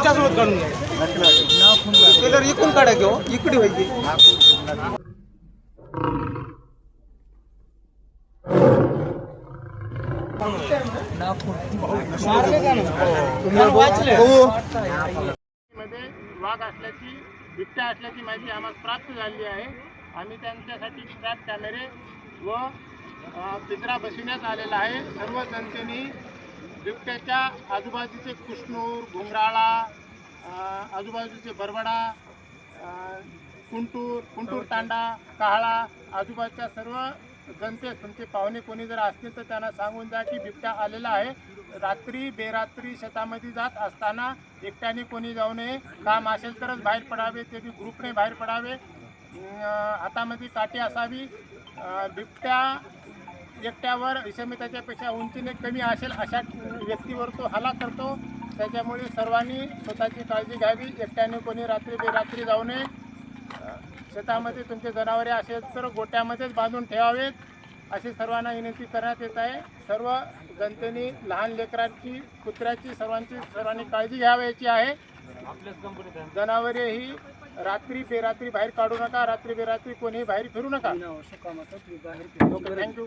त्याच्यासोबत काढून घ्या टेलर इकून काढा घेऊ इकडे व्हायची वाचले मध्ये वाघ असल्याची बिबट्या असल्याची माहिती आम्हाला प्राप्त झाली आहे. आम्ही त्यांच्यासाठी ट्रॅप कॅमेरे व पिंजरा बसविण्यात आलेला आहे. सर्व जनतेने बिबट्याच्या आजूबाजूचे कुष्णूर, घुंगराळा, आजूबाजूचे बरबडा, कुंटूर तांडा, काहळा आजूबाजूच्या सर्व जनते तुमचे पाहुणे कोणी जर असतील तर त्यांना सांगून द्या की बिबट्या आलेला आहे. रात्री बेरात्री शेतामध्ये जात असताना एकट्याने कोणी जाऊ नये. काम असेल तरच बाहेर पडावे, ते बी ग्रुपने बाहेर पडावे. हातामध्ये काठी असावी. बिबट्या एकट्यावर इसमे त्याच्यापेक्षा उंचीने कमी असेल अशा व्यक्तीवर तो हल्ला करतो. त्याच्यामुळे सर्वांनी स्वतःची काळजी घ्यावी. एकट्याने कोणी रात्री बेरात्री जाऊ नये. शेतामध्ये तुमचे जनावरे असेल तर गोट्यामध्येच बांधून ठेवावेत अशी सर्वांना विनंती करण्यात येत आहे. सर्व जनतेने लहान लेकरांची, कुत्र्याची सर्वांनी काळजी घ्यावयाची आहे. जनावरे ही रात्री बेरात्री बाहेर काढू नका. रात्री बेरात्री कोणीही बाहेर फिरू नका. थँक्यू.